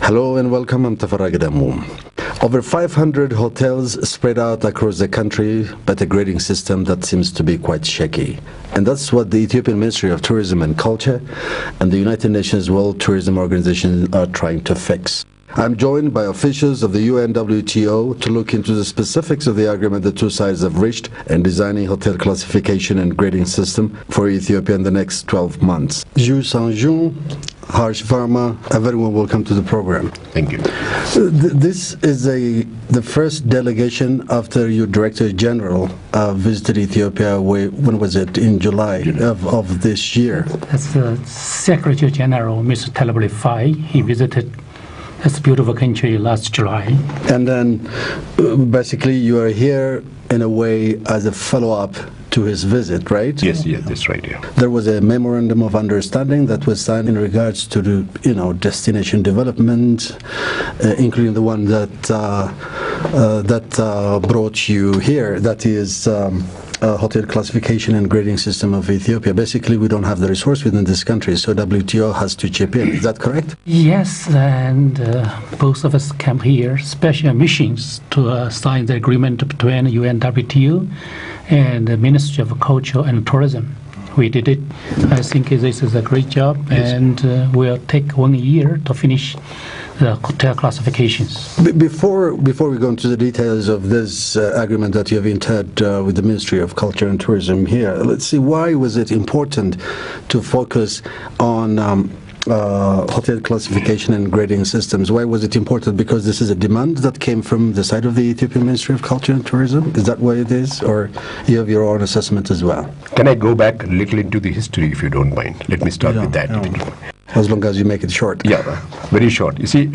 Hello and welcome. I'm Tafarra Gadamu. Over 500 hotels spread out across the country, but a grading system that seems to be quite shaky. And that's what the Ethiopian Ministry of Tourism and Culture and the United Nations World Tourism Organization are trying to fix. I'm joined by officials of the UNWTO to look into the specifics of the agreement the two sides have reached in designing hotel classification and grading system for Ethiopia in the next 12 months. Zhu Sanjun, Harsh Varma, a very warm welcome to the program. Thank you. This is the first delegation after your Director General visited Ethiopia. When was it? In July of this year. That's the Secretary General, Mr. Talabli Fai. He visited this beautiful country last July. And then basically you are here in a way as a follow-up to his visit, right? Yes, that's right. Yeah. There was a memorandum of understanding that was signed in regards to the, destination development, including the one that brought you here. That is hotel classification and grading system of Ethiopia. Basically, we don't have the resource within this country, so WTO has to chip in. Is that correct? Yes, and both of us came here, special missions to sign the agreement between UNWTO and the Ministry of Culture and Tourism. We did it. I think this is a great job, and will take 1 year to finish the hotel classifications. Before we go into the details of this agreement that you have entered with the Ministry of Culture and Tourism here, let's see, why was it important to focus on hotel classification and grading systems? Why was it important? Because this is a demand that came from the side of the Ethiopian Ministry of Culture and Tourism? Is that why it is? Or you have your own assessment as well? Can I go back a little into the history, if you don't mind? Let me start with that. As long as you make it short. Yeah, very short. You see,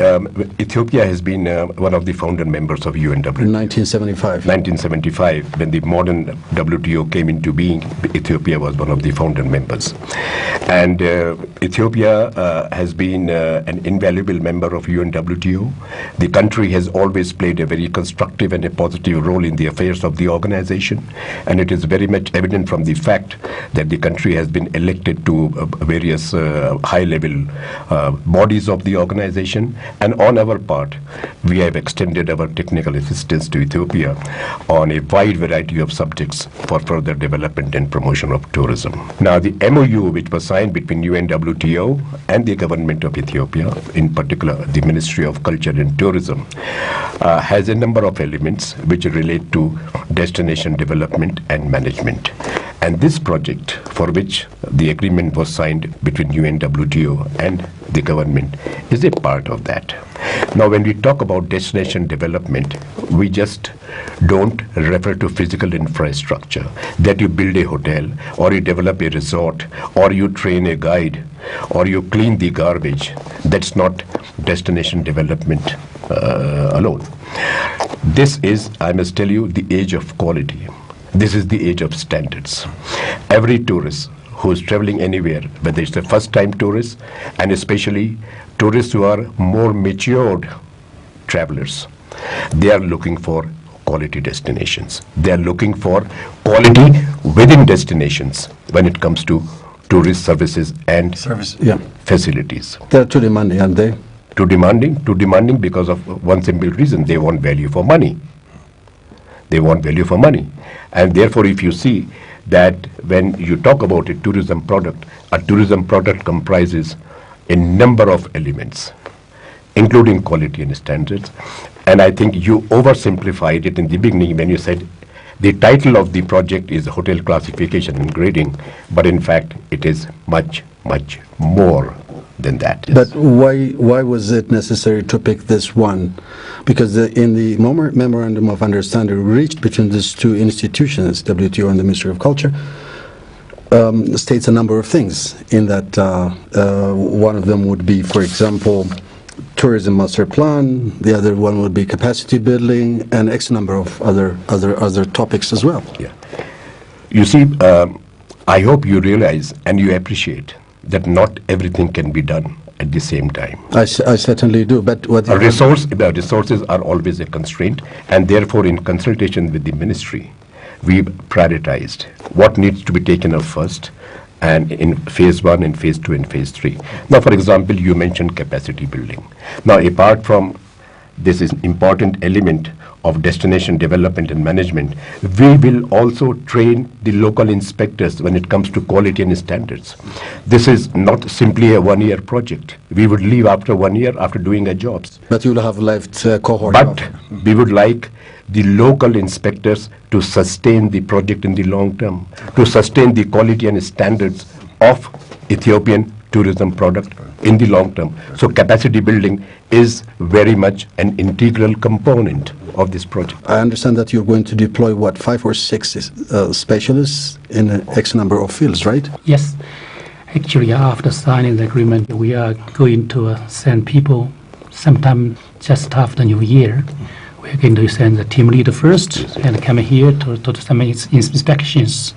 Ethiopia has been one of the founder members of UNWTO. In 1975. 1975, when the modern WTO came into being, Ethiopia was one of the founder members. And Ethiopia has been an invaluable member of UNWTO. The country has always played a very constructive and a positive role in the affairs of the organization. And it is very much evident from the fact that the country has been elected to various high-level bodies of the organization, and on our part we have extended our technical assistance to Ethiopia on a wide variety of subjects for further development and promotion of tourism. Now, the MOU which was signed between UNWTO and the government of Ethiopia, in particular the Ministry of Culture and Tourism, has a number of elements which relate to destination development and management. And this project, for which the agreement was signed between UNWTO and the government, is a part of that. Now, when we talk about destination development, we just don't refer to physical infrastructure, that you build a hotel, or you develop a resort, or you train a guide, or you clean the garbage. That's not destination development alone. This is, I must tell you, the age of quality. This is the age of standards. Every tourist who is traveling anywhere, whether it's a first-time tourist, and especially tourists who are more matured travelers, they are looking for quality destinations. They are looking for quality within destinations when it comes to tourist services and facilities. They're too demanding, aren't they? Too demanding because of one simple reason: they want value for money. They want value for money. And therefore, if you see that when you talk about a tourism product comprises a number of elements, including quality and standards. And I think you oversimplified it in the beginning when you said the title of the project is Hotel Classification and Grading, but in fact, it is much, much more than that. But why was it necessary to pick this one? Because in the memorandum of understanding reached between these two institutions, WTO and the Ministry of Culture, states a number of things. In that, one of them would be, for example, tourism master plan. The other one would be capacity building, and X number of other topics as well. Yeah. You see, I hope you realize and you appreciate that not everything can be done at the same time. I certainly do, but what the resources are always a constraint, and therefore in consultation with the ministry, we prioritized what needs to be taken up first and in phase 1, and phase 2, and phase 3. Now, for example, you mentioned capacity building. Now, apart from this is important element of destination development and management, we will also train the local inspectors when it comes to quality and standards. This is not simply a one-year project. We would leave after 1 year after doing our jobs. But you'll have left cohort. But we would like the local inspectors to sustain the project in the long term, to sustain the quality and standards of Ethiopian tourism product in the long term. So capacity building is very much an integral component of this project. I understand that you're going to deploy, what, 5 or 6 specialists in X number of fields, right? Yes. Actually, after signing the agreement, we are going to send people sometime just after New Year. We're going to send the team leader first and come here to do some inspections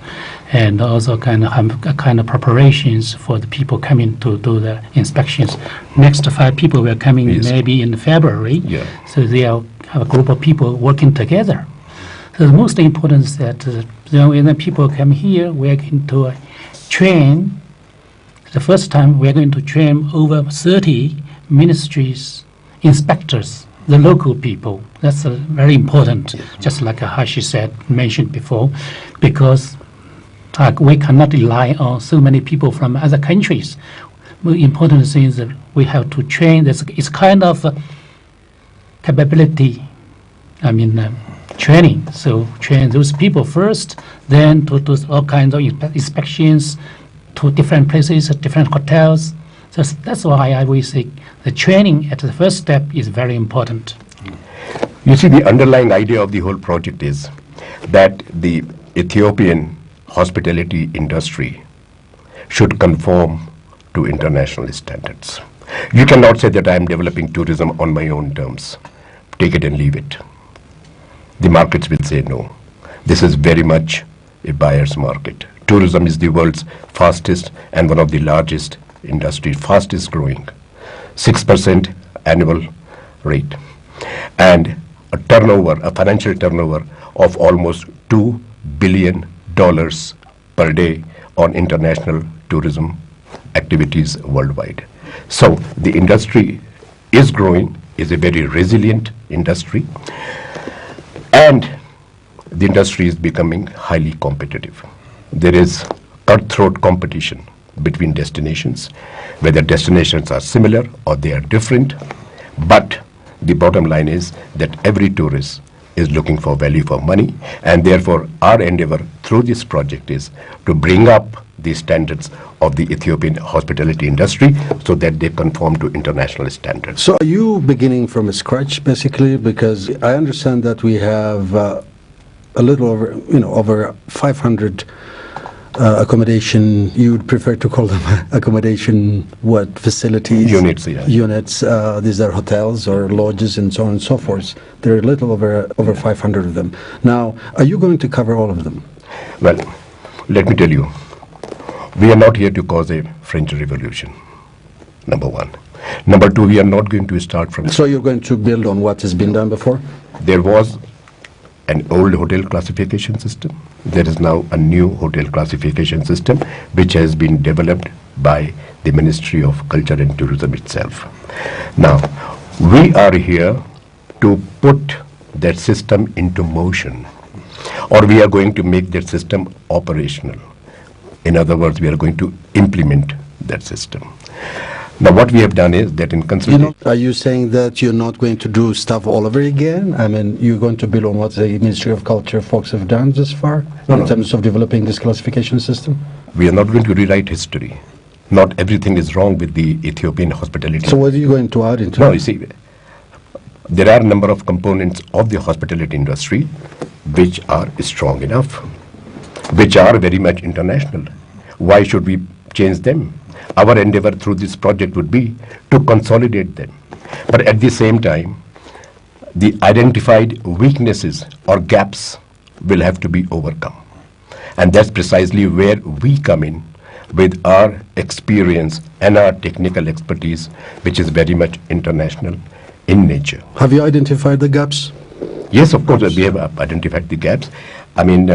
and also kind of preparations for the people coming to do the inspections. Next 5 people will come in maybe in February. Yeah. So they have a group of people working together. So the most important is that when the people come here, we're going to train. The first time we're going to train over 30 ministries inspectors, the local people. That's very important, just like Hashi mentioned before, because we cannot rely on so many people from other countries. The important thing is that we have to train. It's kind of capability, training. So train those people first, then to do all kinds of inspections to different places, different hotels. So that's why I will say the training at the first step is very important. You see, the underlying idea of the whole project is that the Ethiopian hospitality industry should conform to international standards. You cannot say that I am developing tourism on my own terms. Take it and leave it. The markets will say no. This is very much a buyer's market. Tourism is the world's fastest and one of the largest industry, fastest growing, 6% annual rate, and a turnover, a financial turnover of almost $2 billion per day on international tourism activities worldwide. So the industry is growing, is a very resilient industry, and the industry is becoming highly competitive. There is cutthroat competition between destinations, whether destinations are similar or they are different, but the bottom line is that every tourist is looking for value for money, and therefore our endeavor through this project is to bring up the standards of the Ethiopian hospitality industry so that they conform to international standards. So are you beginning from scratch, basically? Because I understand that we have a little over, over 500 accommodation, you would prefer to call them accommodation, facilities? Units, yeah. Units, these are hotels or lodges and so on and so forth. There are a little over 500 of them. Now, are you going to cover all of them? Well, let me tell you, we are not here to cause a French Revolution, number one. Number two, we are not going to start from... So you're going to build on what has been done before? There was an old hotel classification system. There is now a new hotel classification system which has been developed by the Ministry of Culture and Tourism itself. Now, we are here to put that system into motion, or we are going to make that system operational. In other words, we are going to implement that system. Now, what we have done is that in consultation... Are you saying that you're not going to do stuff all over again? I mean, you're going to build on what the Ministry of Culture folks have done thus far in terms of developing this classification system? We are not going to rewrite history. Not everything is wrong with the Ethiopian hospitality. So what are you going to add into it? No, you see, there are a number of components of the hospitality industry which are strong enough, which are very much international. Why should we change them? Our endeavor through this project would be to consolidate them. But at the same time, the identified weaknesses or gaps will have to be overcome. And that's precisely where we come in with our experience and our technical expertise, which is very much international in nature. Have you identified the gaps? Yes, of course, we have identified the gaps. I mean,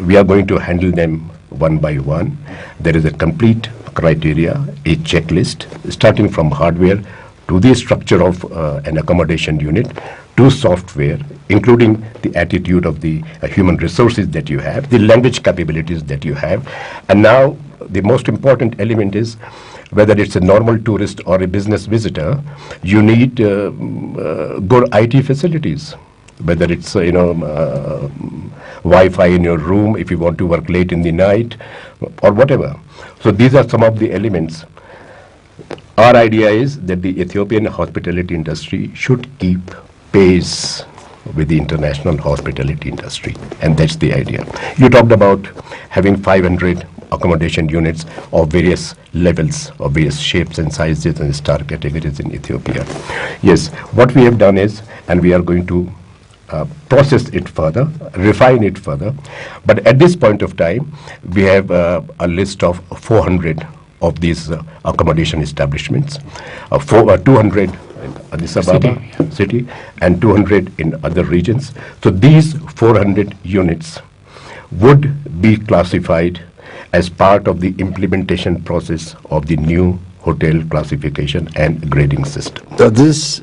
we are going to handle them one by one. There is a complete criteria, a checklist, starting from hardware to the structure of an accommodation unit, to software, including the attitude of the human resources that you have, the language capabilities that you have. And now the most important element is whether it's a normal tourist or a business visitor, you need good IT facilities, whether it's Wi-Fi in your room if you want to work late in the night or whatever. So these are some of the elements. Our idea is that the Ethiopian hospitality industry should keep pace with the international hospitality industry, and that's the idea. You talked about having 500 accommodation units of various levels, of various shapes and sizes and star categories in Ethiopia. Yes, what we have done is, and we are going to process it further, refine it further, but at this point of time, we have a list of 400 of these accommodation establishments, 200 in Addis Ababa city and 200 in other regions. So these 400 units would be classified as part of the implementation process of the new hotel classification and grading system. Are these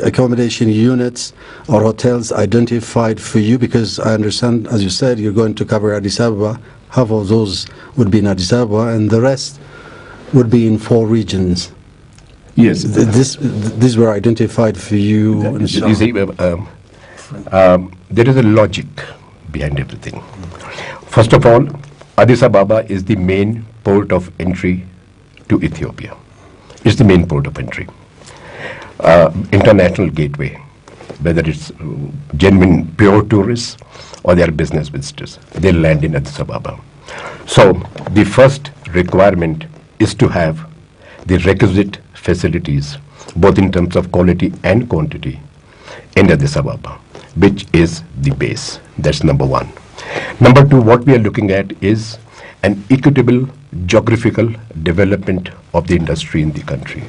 accommodation units or hotels identified for you? Because I understand, as you said, you're going to cover Addis Ababa. Half of those would be in Addis Ababa and the rest would be in 4 regions. Yes. These were identified for you. You see, there is a logic behind everything. First of all, Addis Ababa is the main port of entry to Ethiopia. It's the main port of entry. International gateway, whether it's genuine pure tourists or they are business visitors, they land in Addis Ababa. So the first requirement is to have the requisite facilities, both in terms of quality and quantity, in Addis Ababa, which is the base. That's number one. Number two, what we are looking at is an equitable geographical development of the industry in the country.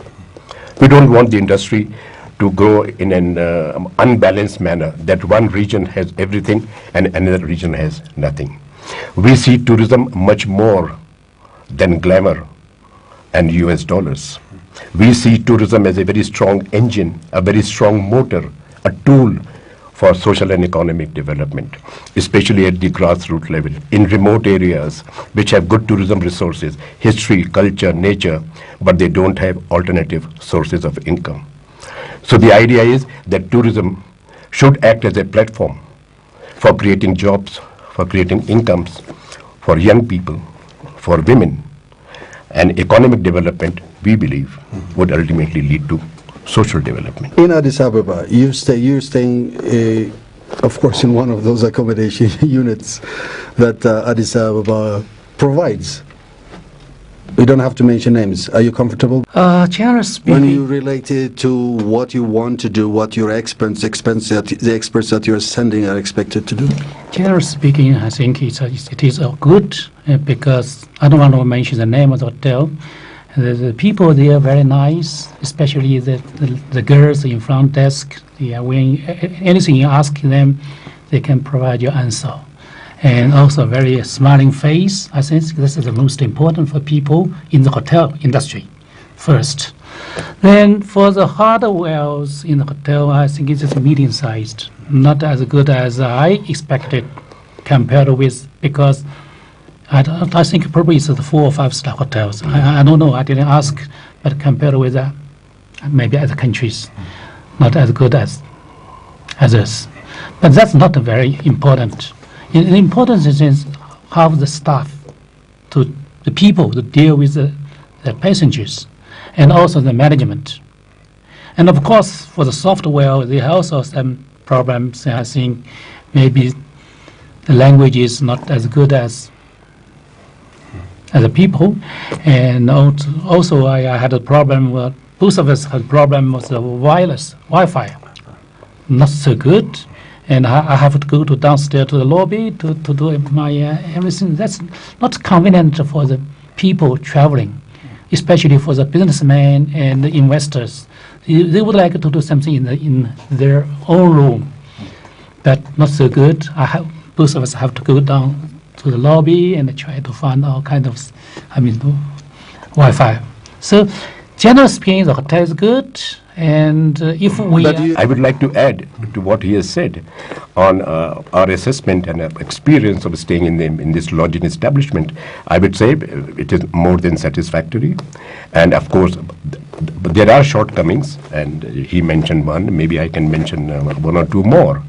We don't want the industry to grow in an unbalanced manner, that one region has everything and another region has nothing. We see tourism much more than glamour and US dollars. We see tourism as a very strong engine, a very strong motor, a tool for social and economic development, especially at the grassroots level, in remote areas which have good tourism resources, history, culture, nature, but they don't have alternative sources of income. So the idea is that tourism should act as a platform for creating jobs, for creating incomes for young people, for women, and economic development, we believe, would ultimately lead to social development. In Addis Ababa, you're staying, of course, in one of those accommodation units that Addis Ababa provides. We don't have to mention names. Are you comfortable? Generally speaking, when you relate it to what you want to do, what your the experts that you're sending are expected to do? Generally speaking, I think it is good because I don't want to mention the name of the hotel. The people there are very nice, especially the girls in front desk. When anything you ask them, they can provide you answer. And also very smiling face. I think this is the most important for people in the hotel industry first. Then for the hardwares in the hotel, I think it's just medium-sized, not as good as I expected compared with, because I think probably it's the 4- or 5-star hotels. I don't know, I didn't ask, but compared with maybe other countries, not as good as others. But that's not very important. The importance is how the staff, the people to deal with the passengers, and also the management. And of course, for the software, there are also some problems. I think maybe the language is not as good as the people. And also I had a problem, both of us had a problem with the wireless Wi-Fi. Not so good. And I have to go downstairs to the lobby to do my everything. That's not convenient for the people traveling, especially for the businessmen and the investors. They would like to do something in their own room, but not so good. Both of us have to go down to the lobby and try to find all kind of, Wi-Fi. So, generally speaking, the hotel is good, and if we... I would like to add to what he has said on our assessment and experience of staying in this lodging establishment. I would say it is more than satisfactory, and of course there are shortcomings, and he mentioned one. Maybe I can mention one or two more.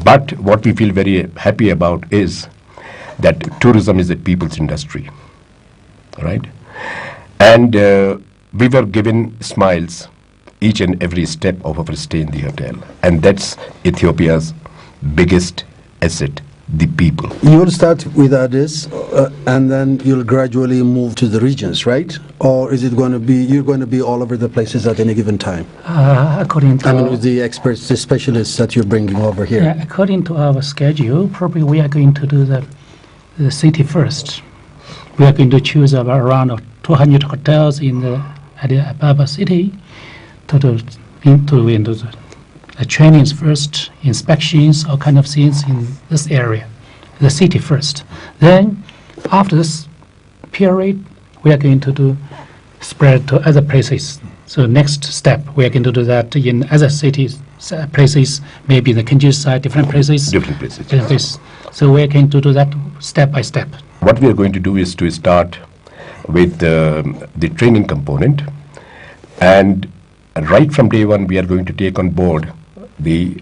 But what we feel very happy about is that tourism is a people's industry, right? And we were given smiles each and every step of our stay in the hotel. And that's Ethiopia's biggest asset, the people. You will start with Addis, and then you'll gradually move to the regions, right? Or is it going to be, you're going to be all over the places at any given time? According to... with the experts, the specialists that you're bringing over here. Yeah, according to our schedule, probably we are going to do the city first. We are going to choose around 200 hotels in the Addis Ababa city to do the trainings first, inspections, all kind of things in this area, the city first. Then, after this period, we are going to do spread to other places. So next step, we are going to do that in other cities, places, maybe in the countryside, different places. Different places. So we are going to do that step by step. What we are going to do is to start with the training component, and right from day one, we are going to take on board the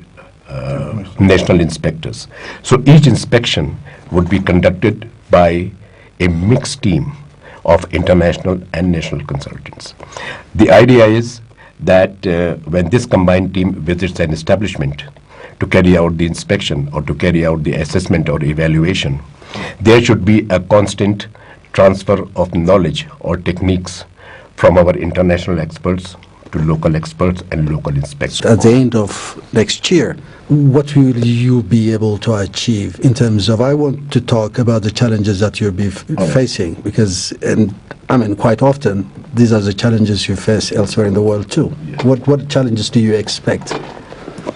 national inspectors. So each inspection would be conducted by a mixed team of international and national consultants. The idea is that when this combined team visits an establishment to carry out the inspection or to carry out the assessment or evaluation, there should be a constant transfer of knowledge or techniques from our international experts to local experts and local inspectors. At the end of next year, what will you be able to achieve in terms of, I want to talk about the challenges that you'll be facing, because, quite often, these are the challenges you face elsewhere in the world too. Yeah. What challenges do you expect?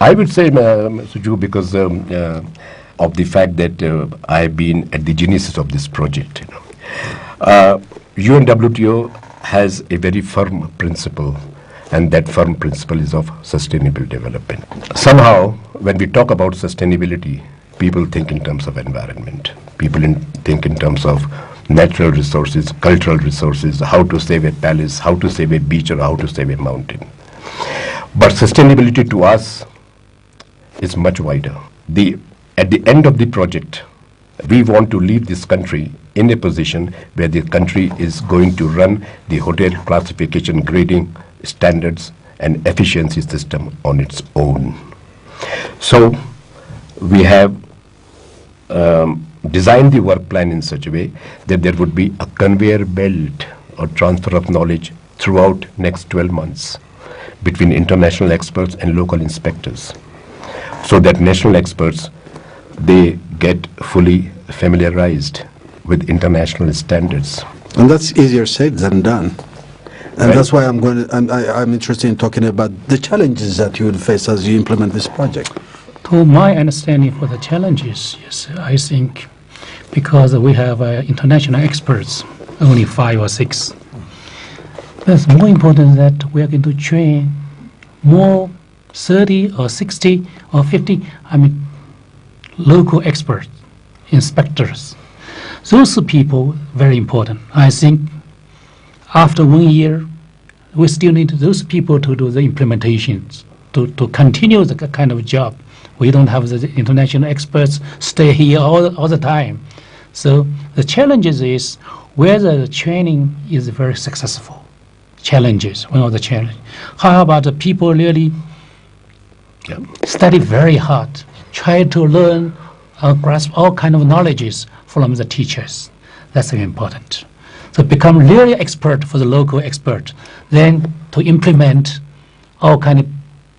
I would say, Suju, because of the fact that I've been at the genesis of this project. UNWTO has a very firm principle, and that firm principle is of sustainable development. Somehow, when we talk about sustainability, people think in terms of environment. People think in terms of natural resources, cultural resources, how to save a palace, how to save a beach, or how to save a mountain. But sustainability to us is much wider. At the end of the project, we want to leave this country in a position where the country is going to run the hotel classification, grading, standards and efficiency system on its own. So we have designed the work plan in such a way that there would be a conveyor belt or transfer of knowledge throughout next 12 months between international experts and local inspectors, so that national experts, they get fully familiarized with international standards. And that's easier said than done. And right. That's why I'm interested in talking about the challenges that you will face as you implement this project. To my understanding for the challenges, yes, I think because we have international experts, only 5 or 6. But it's more important that we are going to train more 30 or 60 or 50, local experts, inspectors. Those people, very important. I think after 1 year, we still need those people to do the implementations, to continue the kind of job. We don't have the international experts stay here all the time. So the challenges is whether the training is very successful. Challenges, one of the challenges. How about the people really study very hard, try to learn or grasp all kind of knowledges from the teachers. That's very important. So become really expert for the local expert, then to implement all kind of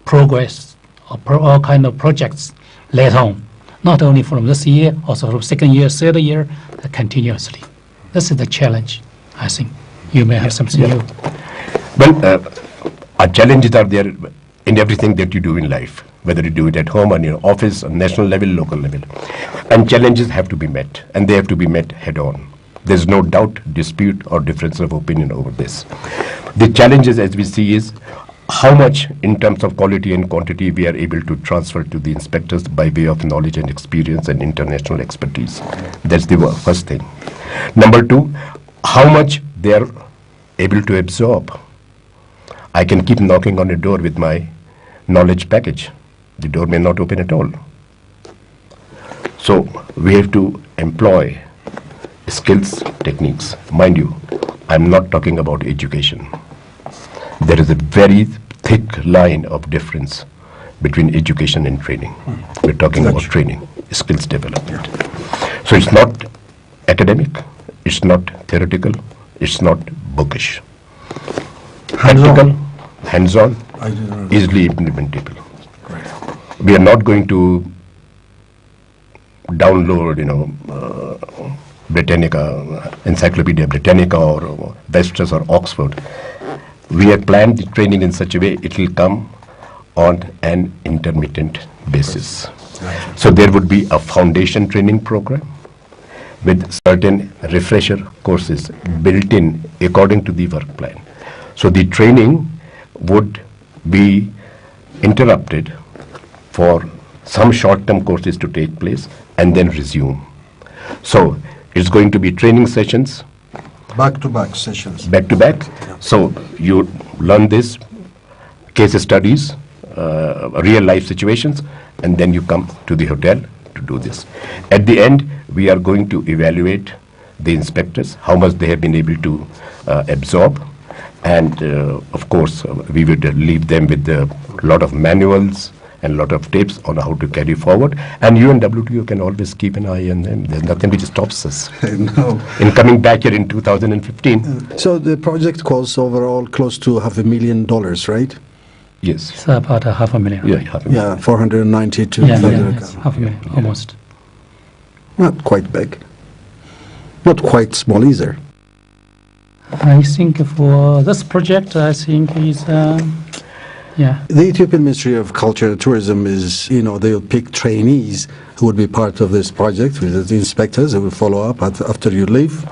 progress or all kind of projects later on, not only from this year, also from second year, third year, continuously. This is the challenge, I think. You may have something new. Well, our challenges are there in everything that you do in life. whether you do it at home, on your office, on national level, local level. And challenges have to be met, and they have to be met head-on. There's no doubt, dispute, or difference of opinion over this. The challenges, as we see, is how much in terms of quality and quantity we are able to transfer to the inspectors by way of knowledge and experience and international expertise. That's the first thing. Number two, how much they are able to absorb. I can keep knocking on a door with my knowledge package. The door may not open at all. So we have to employ skills, techniques. Mind you, I'm not talking about education. There is a very thick line of difference between education and training. We're talking about training, skills development. So it's not academic, it's not theoretical, it's not bookish. Practical, hands-on, easily implementable. We are not going to download, Britannica, Encyclopedia Britannica or Vestas or Oxford. We have planned the training in such a way it will come on an intermittent basis. So there would be a foundation training program with certain refresher courses built in according to the work plan. So the training would be interrupted for some short-term courses to take place and then resume. So it's going to be training sessions. Back-to-back sessions. Back-to-back. Yeah. So you learn this, case studies, real-life situations, and then you come to the hotel to do this. At the end, we are going to evaluate the inspectors, how much they have been able to absorb. And of course, we would leave them with a lot of manuals and a lot of tips on how to carry forward. And you and WTO can always keep an eye on them. There's nothing which stops us in coming back here in 2015. So the project costs overall close to $500,000, right? Yes. It's about $500,000. Yeah, $500,000. Yeah, 492. Yeah, it's $500,000, almost. Not quite big. Not quite small either. I think for this project, I think is, yeah. The Ethiopian Ministry of Culture and Tourism is, they'll pick trainees who would be part of this project, with the inspectors who will follow up after you leave.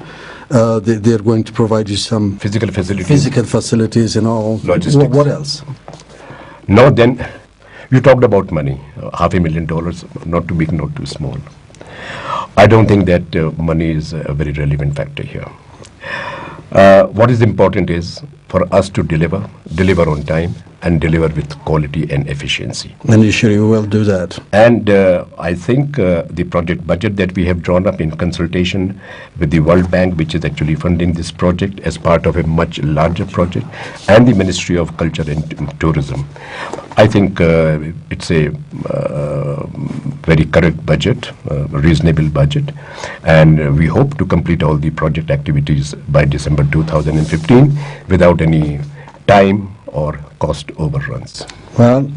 They're going to provide you some physical facilities and all. Logistics. What else? No, then you talked about money, $500,000, not too big, not too small. I don't think that money is a very relevant factor here. What is important is for us to deliver on time and deliver with quality and efficiency. And you sure you will do that? And I think the project budget that we have drawn up in consultation with the World Bank, which is actually funding this project as part of a much larger project, and the Ministry of Culture and Tourism, I think it's a very correct budget, reasonable budget, and we hope to complete all the project activities by December 2015 without any time or cost overruns. Well,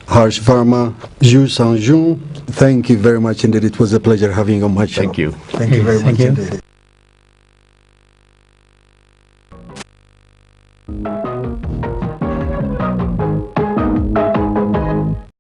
Harsh Verma, Zhu Sanjun, thank you very much indeed. It was a pleasure having you on my show. Thank you. Thank you very much indeed.